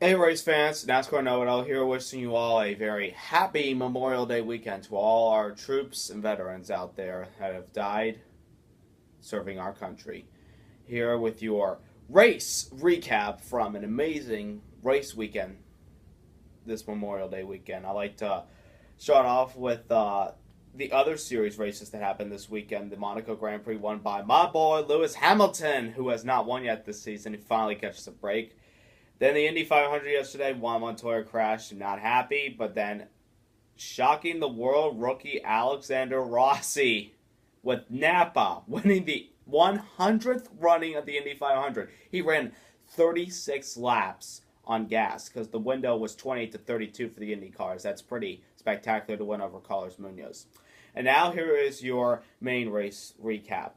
Hey race fans, NASCAR Know-It-All here, wishing you all a very happy Memorial Day weekend to all our troops and veterans out there that have died serving our country. Here with your race recap from an amazing race weekend this Memorial Day weekend. I like to start off with the other series races that happened this weekend. The Monaco Grand Prix won by my boy Lewis Hamilton, who has not won yet this season. He finally catches a break. Then the Indy 500 yesterday, Juan Montoya crashed, not happy, but then shocking the world rookie Alexander Rossi with Napa winning the 100th running of the Indy 500. He ran 36 laps on gas because the window was 28 to 32 for the Indy cars. That's pretty spectacular to win over Carlos Munoz. And now here is your main race recap.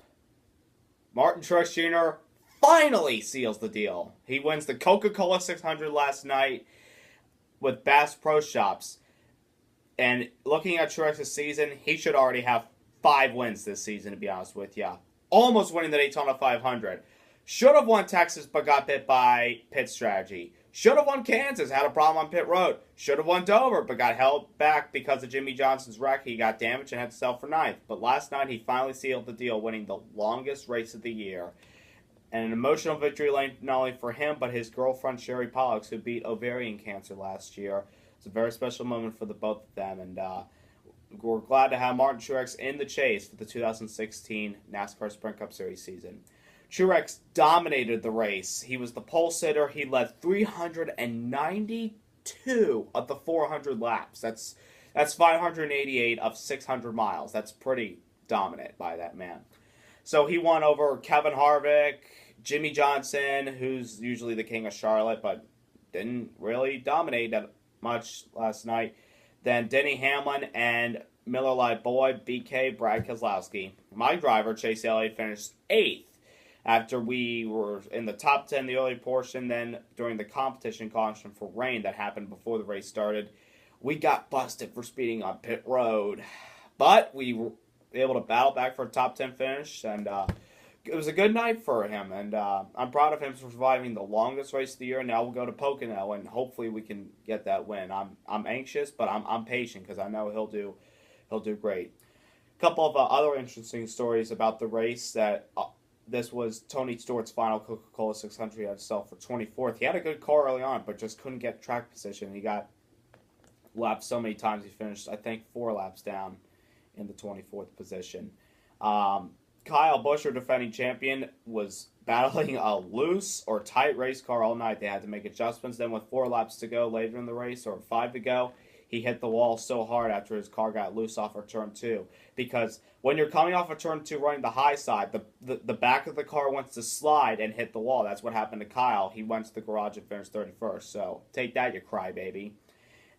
Martin Truex Jr. finally seals the deal. He wins the Coca-Cola 600 last night with Bass Pro Shops. And looking at Truex's season, he should already have 5 wins this season, to be honest with you. Almost winning the Daytona 500. Should have won Texas, but got bit by pit strategy. Should have won Kansas, had a problem on pit road. Should have won Dover, but got held back because of Jimmy Johnson's wreck. He got damaged and had to sell for 9th. But last night, he finally sealed the deal, winning the longest race of the year. And an emotional victory lane not only for him, but his girlfriend, Sherry Pollux, who beat ovarian cancer last year. It's a very special moment for the both of them. And we're glad to have Martin Truex in the chase for the 2016 NASCAR Sprint Cup Series season. Truex dominated the race. He was the pole sitter. He led 392 of the 400 laps. That's 588 of 600 miles. That's pretty dominant by that man. So he won over Kevin Harvick, Jimmy Johnson, who's usually the king of Charlotte, but didn't really dominate that much last night. Then Denny Hamlin and Miller Lite Boy, BK, Brad Keselowski. My driver, Chase Elliott, finished 8th after we were in the top 10 the early portion. Then during the competition caution for rain that happened before the race started, we got busted for speeding on pit road. But we were able to battle back for a top 10 finish, and it was a good night for him, and I'm proud of him for surviving the longest race of the year. Now we'll go to Pocono, and hopefully we can get that win. I'm anxious, but I'm patient because I know he'll do great. A couple of other interesting stories about the race. That this was Tony Stewart's final Coca-Cola 600. He had to sell for 24th. He had a good car early on, but just couldn't get track position. He got lapped so many times. He finished, I think, 4 laps down in the 24th position. Kyle Busch, defending champion, was battling a loose or tight race car all night. They had to make adjustments. Then with 4 laps to go later in the race, or 5 to go, he hit the wall so hard after his car got loose off of turn 2. Because when you're coming off of turn 2 running the high side, the back of the car wants to slide and hit the wall. That's what happened to Kyle. He went to the garage and finished 31st. So take that, you crybaby.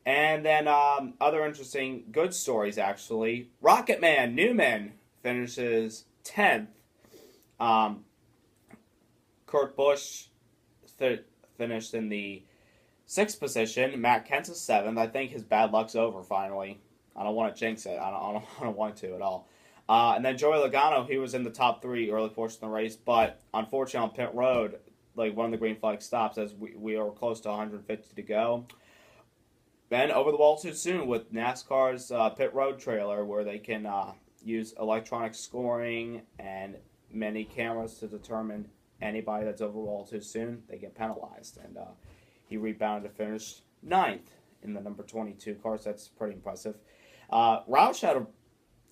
And then other interesting good stories, actually. Rocket Man Newman finishes 10th. Kurt Busch finished in the 6th position. Matt Kenseth 7th. I think his bad luck's over finally. I don't want to jinx it. I don't want to at all. And then Joey Logano, he was in the top 3 early portion of the race, but unfortunately on pit road, like one of the green flag stops as we are close to 150 to go. Then over the wall too soon with NASCAR's pit road trailer, where they can use electronic scoring and many cameras to determine anybody that's over the wall too soon. They get penalized, and he rebounded to finish 9th in the number 22 car. So that's pretty impressive. Roush had a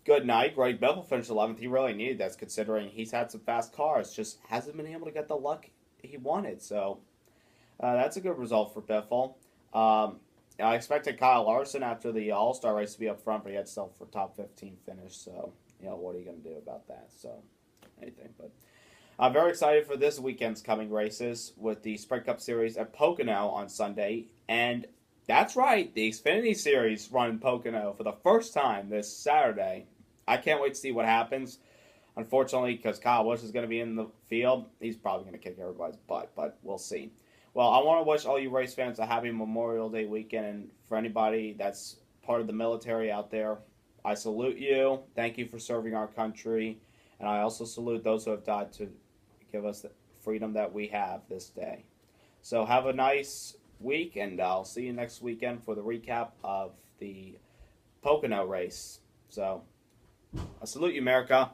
good night. Greg Biffle finished 11th. He really needed that, considering he's had some fast cars, just hasn't been able to get the luck he wanted. So that's a good result for Biffle. I expected Kyle Larson after the All-Star race to be up front, but he had to sell for top 15 finish. So, what are you going to do about that? So, anything. But I'm very excited for this weekend's coming races with the Sprint Cup Series at Pocono on Sunday. And that's right, the Xfinity Series run in Pocono for the first time this Saturday. I can't wait to see what happens. Unfortunately, because Kyle Busch is going to be in the field, he's probably going to kick everybody's butt, but we'll see. Well, I want to wish all you race fans a happy Memorial Day weekend, and for anybody that's part of the military out there, I salute you. Thank you for serving our country, and I also salute those who have died to give us the freedom that we have this day. So have a nice week, and I'll see you next weekend for the recap of the Pocono race. So, I salute you, America.